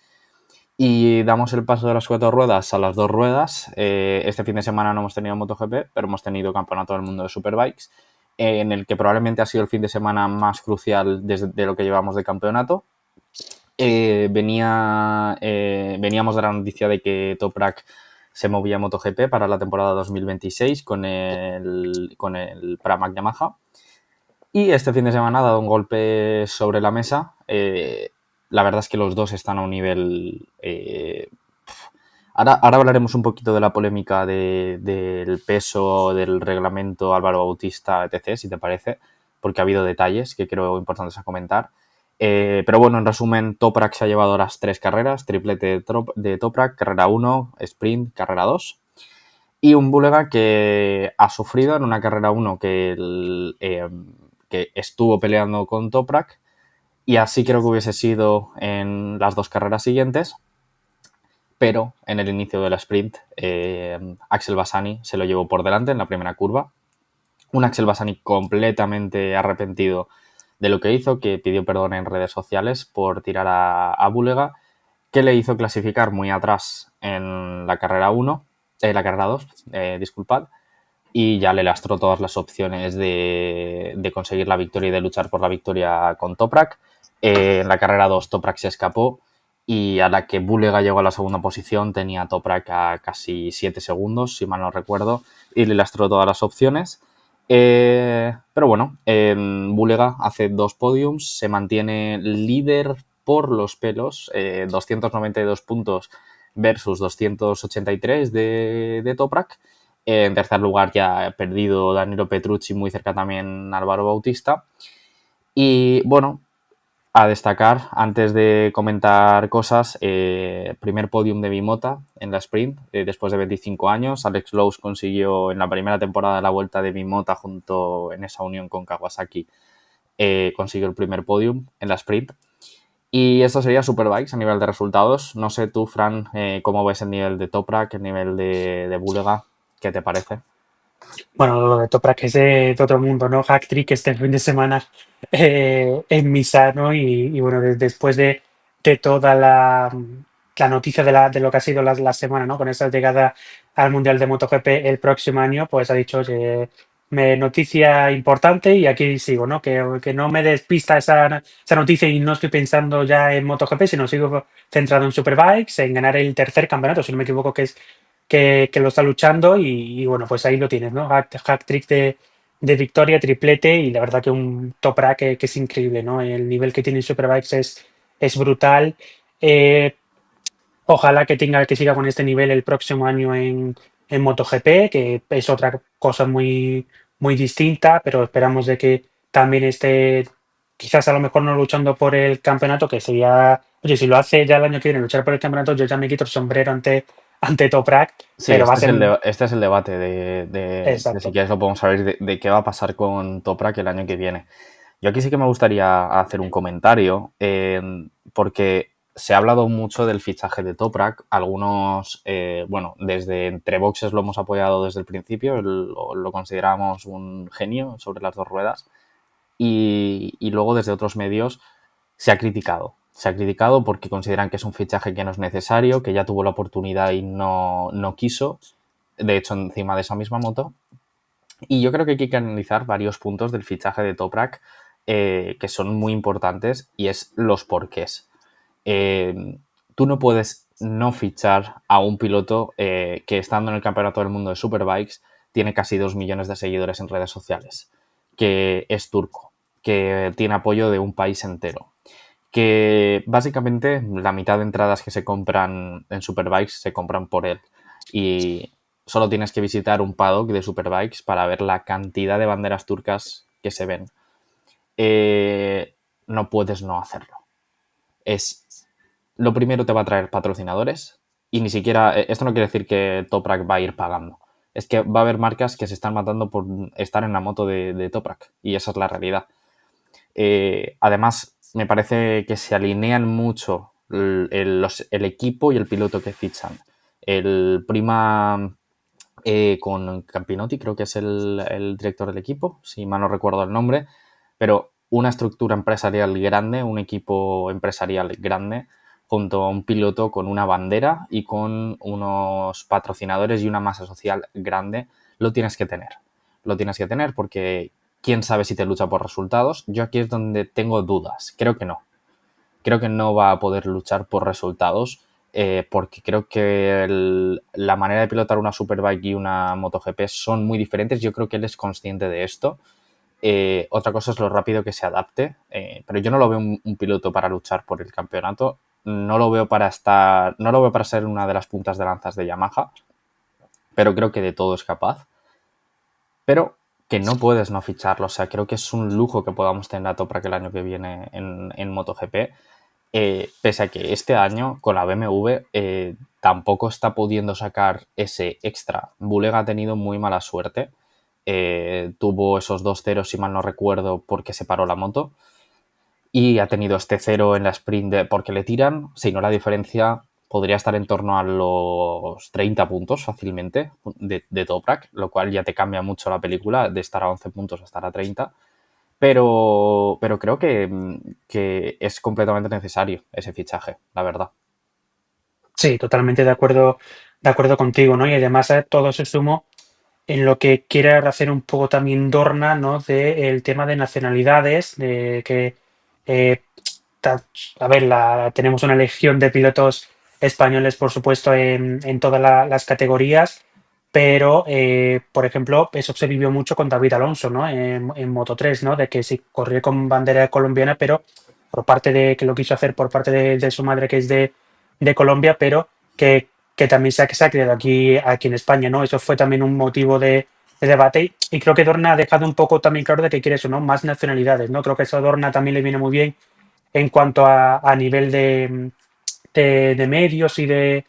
Y damos el paso de las cuatro ruedas a las dos ruedas. Este fin de semana no hemos tenido MotoGP, pero hemos tenido Campeonato del Mundo de Superbikes, en el que probablemente ha sido el fin de semana más crucial de lo que llevamos de campeonato. Veníamos de la noticia de que Toprak se movía a MotoGP para la temporada 2026 con el Pramac Yamaha. Y este fin de semana ha dado un golpe sobre la mesa. La verdad es que los dos están a un nivel... Ahora hablaremos un poquito de la polémica del peso, del reglamento Álvaro Bautista, etc., si te parece, porque ha habido detalles que creo importantes a comentar. Pero bueno, en resumen, Toprak se ha llevado las tres carreras, triplete de Toprak, carrera 1, sprint, carrera 2. Y un Bulega que ha sufrido en una carrera 1 que estuvo peleando con Toprak y así creo que hubiese sido en las dos carreras siguientes, pero en el inicio de la sprint Axel Bassani se lo llevó por delante en la primera curva. Un Axel Bassani completamente arrepentido de lo que hizo, que pidió perdón en redes sociales por tirar a Bulega, que le hizo clasificar muy atrás en la carrera 1, la carrera 2, disculpad, y ya le lastró todas las opciones de conseguir la victoria y de luchar por la victoria con Toprak. En la carrera 2 Toprak se escapó y a la que Bulega llegó a la segunda posición tenía a Toprak a casi 7 segundos, si mal no recuerdo, y le lastró todas las opciones. Pero bueno, Bulega hace 2 podiums, se mantiene líder por los pelos, 292 puntos versus 283 de Toprak. En tercer lugar ya ha perdido Danilo Petrucci, muy cerca también Álvaro Bautista. Y bueno, a destacar, antes de comentar cosas, primer podium de Bimota en la sprint, después de 25 años. Alex Lowe's consiguió en la primera temporada de la Vuelta de Bimota, junto en esa unión con Kawasaki, consiguió el primer podium en la sprint. Y esto sería Superbikes a nivel de resultados. No sé tú, Fran, cómo ves el nivel de Toprak, el nivel de Bulega, ¿qué te parece? Bueno, lo de Toprak es de otro mundo, ¿no? Hack trick este fin de semana en Misano y bueno, después de toda la noticia de lo que ha sido la semana, ¿no? Con esa llegada al Mundial de MotoGP el próximo año, pues ha dicho, oye, noticia importante y aquí sigo, ¿no? Que no me despista esa noticia y no estoy pensando ya en MotoGP, sino sigo centrado en Superbikes, en ganar el tercer campeonato, si no me equivoco, que lo está luchando y bueno, pues ahí lo tienes, ¿no? Hack trick de victoria, triplete y la verdad que un Toprak que es increíble, ¿no? El nivel que tiene en Superbikes es brutal. Eh, Ojalá que siga con este nivel el próximo año en MotoGP, que es otra cosa muy distinta, pero esperamos de que también esté, quizás a lo mejor no luchando por el campeonato, que sería, oye, si lo hace ya el año que viene, luchar por el campeonato, yo ya me quito el sombrero ante Toprak, Sí, pero va a ser, este es el debate de si exacto. quieres lo podemos saber de qué va a pasar con Toprak el año que viene. Yo aquí sí que me gustaría hacer un comentario, porque se ha hablado mucho del fichaje de Toprak. Algunos, bueno, desde entre boxes lo hemos apoyado desde el principio, lo consideramos un genio sobre las dos ruedas. Y luego desde otros medios se ha criticado. Se ha criticado porque consideran que es un fichaje que no es necesario, que ya tuvo la oportunidad y no quiso. De hecho, encima de esa misma moto. Y yo creo que hay que analizar varios puntos del fichaje de Toprak que son muy importantes y es los porqués. Eh, Tú no puedes no fichar a un piloto que estando en el Campeonato del Mundo de Superbikes tiene casi 2 millones de seguidores en redes sociales, que es turco, que tiene apoyo de un país entero, que básicamente la mitad de entradas que se compran en Superbikes se compran por él y solo tienes que visitar un paddock de Superbikes para ver la cantidad de banderas turcas que se ven. No puedes no hacerlo. Es lo primero, te va a traer patrocinadores y ni siquiera, esto no quiere decir que Toprak va a ir pagando. Es que va a haber marcas que se están matando por estar en la moto de Toprak y esa es la realidad. Además, me parece que se alinean mucho el equipo y el piloto que fichan. El Prima con Campinotti, creo que es el director del equipo, si mal no recuerdo el nombre, pero una estructura empresarial grande, un equipo empresarial grande, junto a un piloto con una bandera y con unos patrocinadores y una masa social grande, lo tienes que tener. Lo tienes que tener porque quién sabe si te lucha por resultados. Yo aquí es donde tengo dudas. Creo que no va a poder luchar por resultados porque creo que la manera de pilotar una Superbike y una MotoGP son muy diferentes. Yo creo que él es consciente de esto. Otra cosa es lo rápido que se adapte, pero yo no lo veo un piloto para luchar por el campeonato. No lo veo para estar, no lo veo para ser una de las puntas de lanzas de Yamaha, pero creo que de todo es capaz. Pero que no puedes no ficharlo. O sea, creo que es un lujo que podamos tener a Toprak el año que viene en MotoGP. Pese a que este año con la BMW tampoco está pudiendo sacar ese extra. Bulega ha tenido muy mala suerte. Tuvo esos 2-0, si mal no recuerdo, porque se paró la moto. Y ha tenido este 0 en la sprint porque le tiran. Si no, la diferencia podría estar en torno a los 30 puntos fácilmente de Toprak, lo cual ya te cambia mucho la película de estar a 11 puntos a estar a 30. Pero creo que es completamente necesario ese fichaje, la verdad. Sí, totalmente de acuerdo contigo, ¿no? Y además todo se sumó. en lo que quiere hacer un poco también Dorna, ¿no? Del tema de nacionalidades, de que, eh, a ver, tenemos una legión de pilotos españoles, por supuesto, en todas las categorías, pero, por ejemplo, eso se vivió mucho con David Alonso, ¿no? En Moto 3, ¿no? De que sí, corrió con bandera colombiana, pero por parte de que lo quiso hacer por parte de su madre, que es de Colombia, pero que también se ha creado aquí en España, ¿no? Eso fue también un motivo de debate y creo que Dorna ha dejado un poco también claro de que quiere eso, ¿no? Más nacionalidades, ¿no? Creo que eso a Dorna también le viene muy bien en cuanto a nivel de medios y de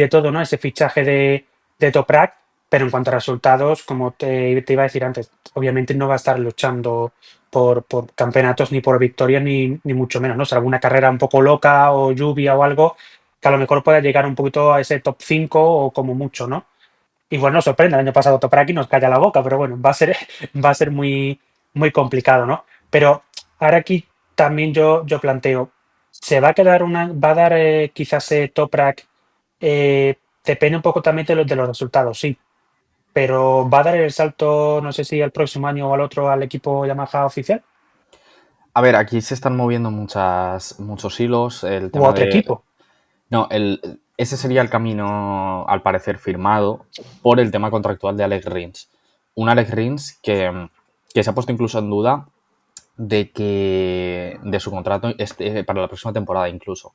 todo, ¿no? Ese fichaje de Toprak, pero en cuanto a resultados, como te iba a decir antes, obviamente no va a estar luchando por campeonatos ni por victorias ni mucho menos, ¿no? O sea, alguna carrera un poco loca o lluvia o algo que a lo mejor pueda llegar un poquito a ese top 5 o como mucho, ¿no? Igual nos sorprende, el año pasado Toprak nos calla la boca, pero bueno, va a ser muy complicado, ¿no? Pero ahora aquí también yo planteo, va a dar quizás Toprak, depende un poco también de los resultados, sí, pero va a dar el salto, no sé si al próximo año o al otro, al equipo Yamaha oficial A ver, aquí se están moviendo muchos hilos. El o a tema otro de. equipo. No, ese sería el camino, al parecer, firmado por el tema contractual de Alex Rins. Un Alex Rins que se ha puesto incluso en duda de su contrato para la próxima temporada incluso,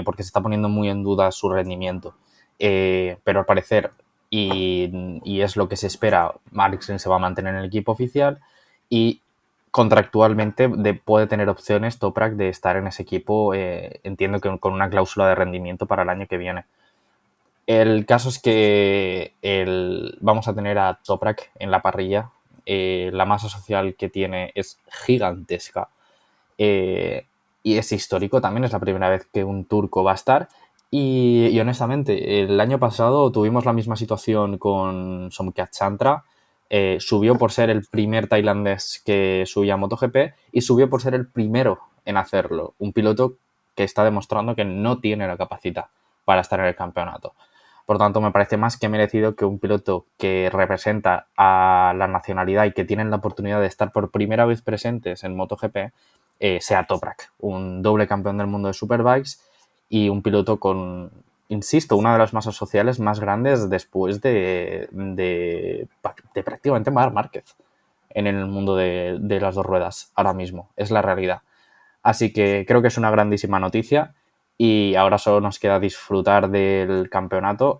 porque se está poniendo muy en duda su rendimiento. Pero al parecer, y es lo que se espera, Alex Rins se va a mantener en el equipo oficial y contractualmente puede tener opciones Toprak de estar en ese equipo, entiendo que con una cláusula de rendimiento para el año que viene. El caso es que vamos a tener a Toprak en la parrilla. La masa social que tiene es gigantesca. Y es histórico también, es la primera vez que un turco va a estar. Y honestamente, el año pasado tuvimos la misma situación con Somkhat Chantra. Subió por ser el primer tailandés que subía a MotoGP y subió por ser el primero en hacerlo. Un piloto que está demostrando que no tiene la capacidad para estar en el campeonato. Por tanto, me parece más que merecido que un piloto que representa a la nacionalidad y que tienen la oportunidad de estar por primera vez presentes en MotoGP sea Toprak, un doble campeón del mundo de Superbikes y un piloto con, insisto, una de las masas sociales más grandes después de prácticamente Marc Márquez en el mundo de las dos ruedas ahora mismo. Es la realidad. Así que creo que es una grandísima noticia y ahora solo nos queda disfrutar del campeonato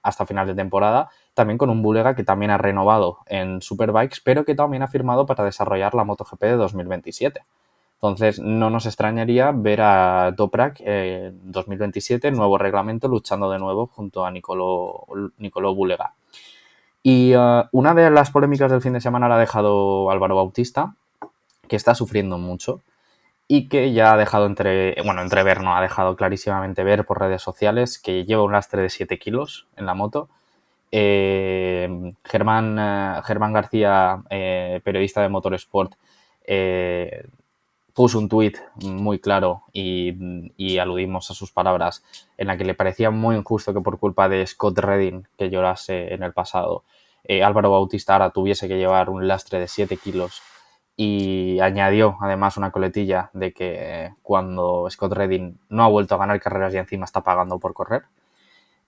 hasta final de temporada, también con un Bulega que también ha renovado en Superbikes, pero que también ha firmado para desarrollar la MotoGP de 2027. Entonces, no nos extrañaría ver a Toprak en 2027, nuevo reglamento, luchando de nuevo junto a Nicolò Bulega. Y una de las polémicas del fin de semana la ha dejado Álvaro Bautista, que está sufriendo mucho y que ya ha dejado entrever, no, ha dejado clarísimamente ver por redes sociales que lleva un lastre de 7 kilos en la moto. Germán García, periodista de Motorsport, puso un tuit muy claro y aludimos a sus palabras en la que le parecía muy injusto que por culpa de Scott Redding, que llorase en el pasado, Álvaro Bautista ahora tuviese que llevar un lastre de 7 kilos y añadió además una coletilla de que cuando Scott Redding no ha vuelto a ganar carreras y encima está pagando por correr.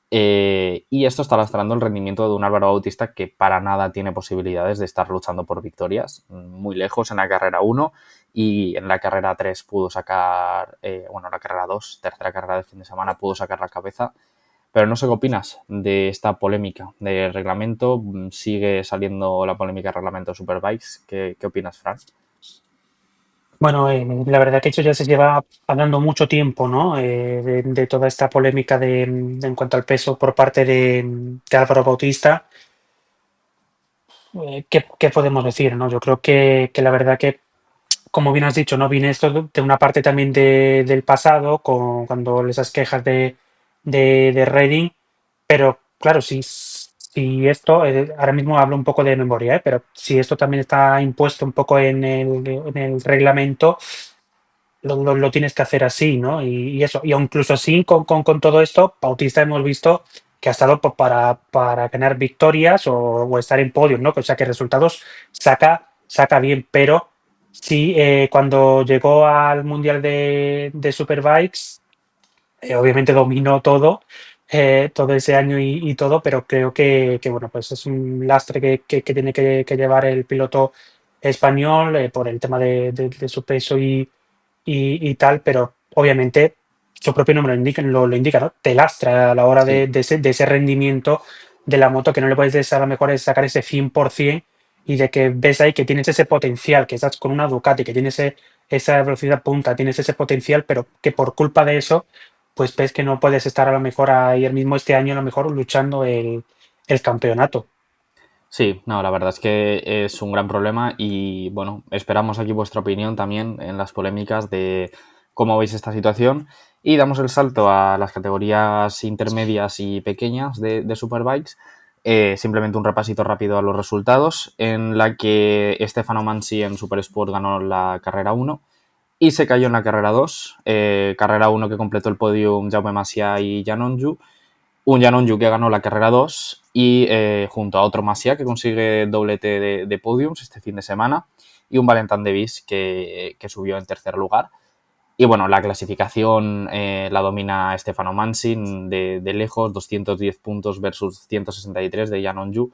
Y esto está lastrando el rendimiento de un Álvaro Bautista que para nada tiene posibilidades de estar luchando por victorias. Muy lejos en la carrera 1 y en la carrera 3 pudo sacar, la carrera 2, tercera carrera del fin de semana, pudo sacar la cabeza. Pero no sé qué opinas de esta polémica de reglamento. Sigue saliendo la polémica de reglamento de Superbikes. ¿Qué opinas, Fran? Bueno, la verdad que eso ya se lleva hablando mucho tiempo, ¿no? De toda esta polémica en cuanto al peso por parte de Álvaro Bautista. ¿Qué podemos decir, no? Yo creo que la verdad que, como bien has dicho, ¿no? Viene esto de una parte también del pasado, cuando esas quejas de Reading, pero claro, si esto, ahora mismo hablo un poco de memoria, pero si esto también está impuesto un poco en el reglamento, lo tienes que hacer así, ¿no? Y eso, y incluso así, con todo esto, Bautista hemos visto que ha estado para ganar victorias o estar en podios, ¿no? O sea, que resultados saca bien, pero sí, cuando llegó al Mundial de Superbikes, obviamente dominó todo ese año y todo, pero creo que, bueno, pues es un lastre que tiene que llevar el piloto español por el tema de su peso y tal, pero obviamente su propio nombre lo indica, ¿no? Te lastra a la hora Sí, de ese rendimiento de la moto, que no le puedes a lo mejor es sacar ese 100% y de que ves ahí que tienes ese potencial, que estás con una Ducati, que tienes esa velocidad punta, tienes ese potencial, pero que por culpa de eso, pues ves que no puedes estar a lo mejor ahí el mismo este año, a lo mejor luchando el campeonato. sí, no, la verdad es que es un gran problema y bueno, esperamos aquí vuestra opinión también en las polémicas de cómo veis esta situación y damos el salto a las categorías intermedias y pequeñas de Superbikes. Simplemente un repasito rápido a los resultados en la que Stefano Mansi en Supersport ganó la carrera uno y se cayó en la carrera 2. Carrera uno que completó el podium Jaume Masia y Jan Onju. Un Jan Onju que ganó la carrera 2 y junto a otro Masia que consigue doblete de podiums este fin de semana y un Valentin Davis que subió en tercer lugar. Y bueno, la clasificación la domina Stefano Mansin de lejos, 210 puntos versus 163 de Jan Onju.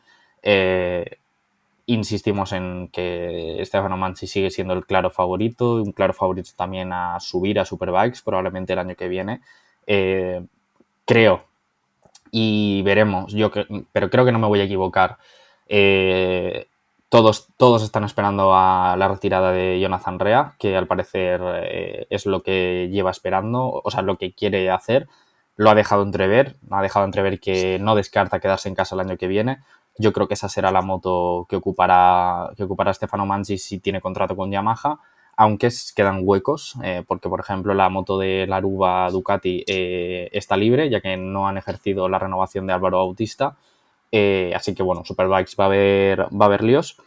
Insistimos en que Stefano Mansi sigue siendo el claro favorito, un claro favorito también a subir a Superbikes probablemente el año que viene. Creo, y veremos, pero creo que no me voy a equivocar. Eh, todos están esperando a la retirada de Jonathan Rea, que al parecer es lo que lleva esperando, o sea, lo que quiere hacer. Lo ha dejado entrever que no descarta quedarse en casa el año que viene. Yo creo que esa será la moto que ocupará Stefano Manzi si tiene contrato con Yamaha, aunque quedan huecos, porque por ejemplo la moto de la Aruba Ducati está libre, ya que no han ejercido la renovación de Álvaro Bautista. Así que bueno, Superbikes va a haber líos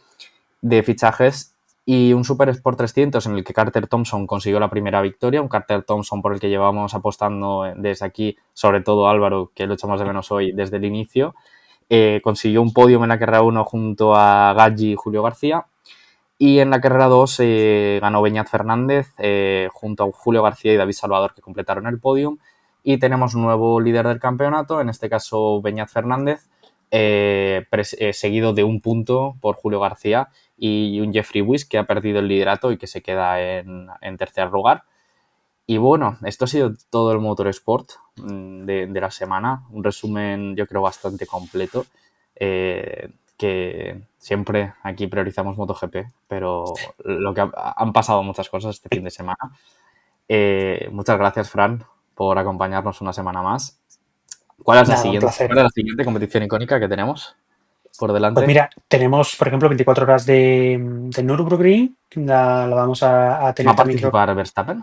de fichajes y un Super Sport 300 en el que Carter Thompson consiguió la primera victoria, un Carter Thompson por el que llevamos apostando desde aquí, sobre todo Álvaro, que lo echamos de menos hoy desde el inicio. Consiguió un podio en la carrera 1 junto a Gaggi y Julio García. Y en la carrera 2 ganó Beñat Fernández junto a Julio García y David Salvador, que completaron el podium. Y tenemos un nuevo líder del campeonato, en este caso Beñat Fernández, seguido de un punto por Julio García y un Jeffrey Wiss, que ha perdido el liderato y que se queda en tercer lugar. Y bueno, esto ha sido todo el Motorsport de la semana. Un resumen, yo creo, bastante completo. Que siempre aquí priorizamos MotoGP, pero lo que han pasado muchas cosas este fin de semana. Muchas gracias, Fran, por acompañarnos una semana más. ¿Cuál es la Nada, un siguiente, placer. cuál es la siguiente competición icónica que tenemos por Pues delante? mira, tenemos, por ejemplo, 24 horas de Nürburgring, la vamos a ¿Va tener a también, creo. participar Verstappen?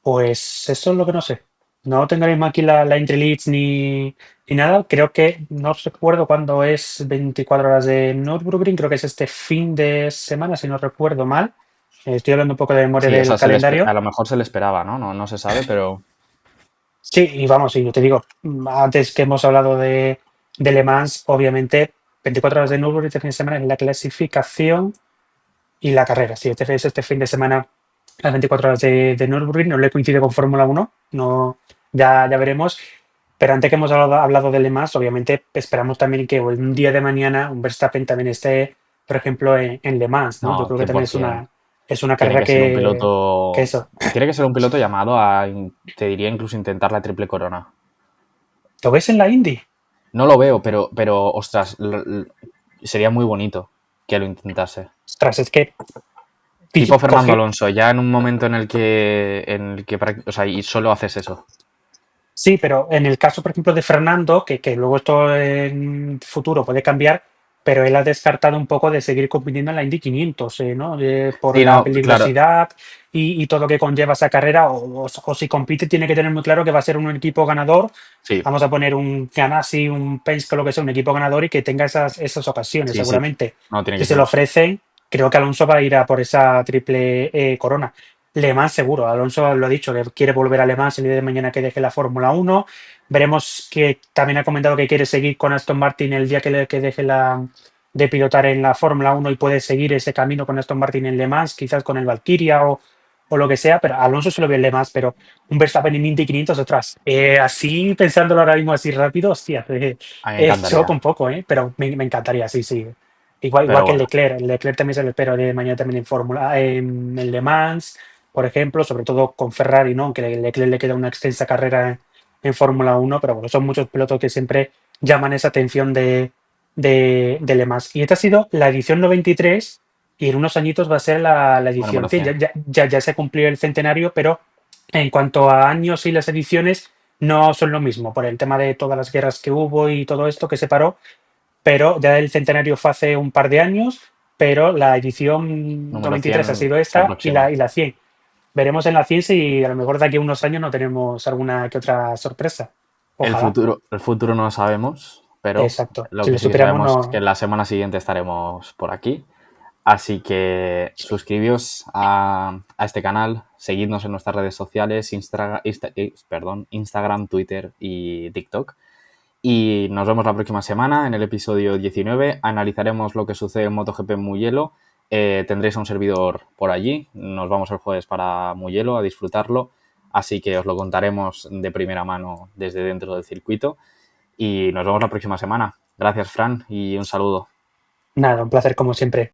Pues eso es lo que no sé. No tengo ahora mismo aquí la Entry Leads ni nada. Creo que no recuerdo cuándo es 24 horas de Nürburgring. Creo que es este fin de semana, si no recuerdo mal. Estoy hablando un poco de memoria Sí, o del sea, a calendario. lo mejor se le esperaba, ¿no? No se sabe, pero Sí, y vamos, y yo te digo, antes que hemos hablado de Le Mans, obviamente, 24 horas de Nürburgring este fin de semana es la clasificación y la carrera. Si este es este fin de semana las 24 horas de Nürburgring, no le coincide con Fórmula Uno, no, ya veremos. Pero antes que hemos hablado de Le Mans, obviamente esperamos también que un día de mañana un Verstappen también esté, por ejemplo, en Le Mans, ¿no? Yo no, creo que también 100%. es una Tiene carrera que ser un que piloto. eso. Tiene que ser un piloto llamado a, te diría, incluso intentar la triple corona. ¿Lo ves en la Indy? No lo veo, pero ostras, sería muy bonito que lo intentase. Ostras, es que Tipo Fernando coge. Alonso, ya en un momento o sea, y solo haces eso. Sí, pero en el caso, por ejemplo, de Fernando, que luego esto en futuro puede cambiar, pero él ha descartado un poco de seguir compitiendo en la Indy 500, ¿no? Por Sí, la no, claro, peligrosidad y todo lo que conlleva esa carrera, o si compite tiene que tener muy claro que va a ser un equipo ganador. sí, Vamos a poner un Ganassi, un Penske, lo que sea, un equipo ganador y que tenga esas ocasiones, sí. seguramente. No, tiene Si que se lo ser. ofrecen, creo que Alonso va a ir a por esa triple corona. Le Mans seguro. Alonso lo ha dicho, que quiere volver a Le Mans el día de mañana que deje la Fórmula Uno. Veremos que también ha comentado que quiere seguir con Aston Martin el día que deje de pilotar en la Fórmula Uno y puede seguir ese camino con Aston Martin en Le Mans, quizás con el Valkyria o lo que sea, pero a Alonso se lo ve en Le Mans, pero un Verstappen en Indy 500 detrás. Así, pensándolo ahora mismo así rápido, hostia, A mí me choca encantaría. un poco, pero me encantaría, sí, sí. Igual Pero que bueno, El Leclerc también se lo espero de mañana también en Fórmula, en el Le Mans, por ejemplo, sobre todo con Ferrari, ¿no? Aunque Leclerc le queda una extensa carrera en Fórmula Uno, pero bueno, son muchos pilotos que siempre llaman esa atención de Le Mans. Y esta ha sido la edición 93 y en unos añitos va a ser la la edición número 100. 100. Ya se cumplió el centenario, pero en cuanto a años y las ediciones, no son lo mismo, por el tema de todas las guerras que hubo y todo esto que se paró, pero ya el centenario fue hace un par de años, pero la edición Número 93 ha 100 sido se esta aproxima. y la 100. Veremos en la 100 si a lo mejor de aquí a unos años no tenemos alguna que otra sorpresa. Ojalá. El futuro no lo sabemos, pero Exacto. lo Si que lo sí que superamos, sabemos es no. que la semana siguiente estaremos por aquí. Así que suscribíos a este canal, seguidnos en nuestras redes sociales, Instagram, Twitter y TikTok. Y nos vemos la próxima semana en el episodio 19. Analizaremos lo que sucede en MotoGP en Mugello. Tendréis a un servidor por allí. Nos vamos el jueves para Mugello a disfrutarlo. Así que os lo contaremos de primera mano desde dentro del circuito. Y nos vemos la próxima semana. Gracias, Fran, y un saludo. Nada, un placer como siempre.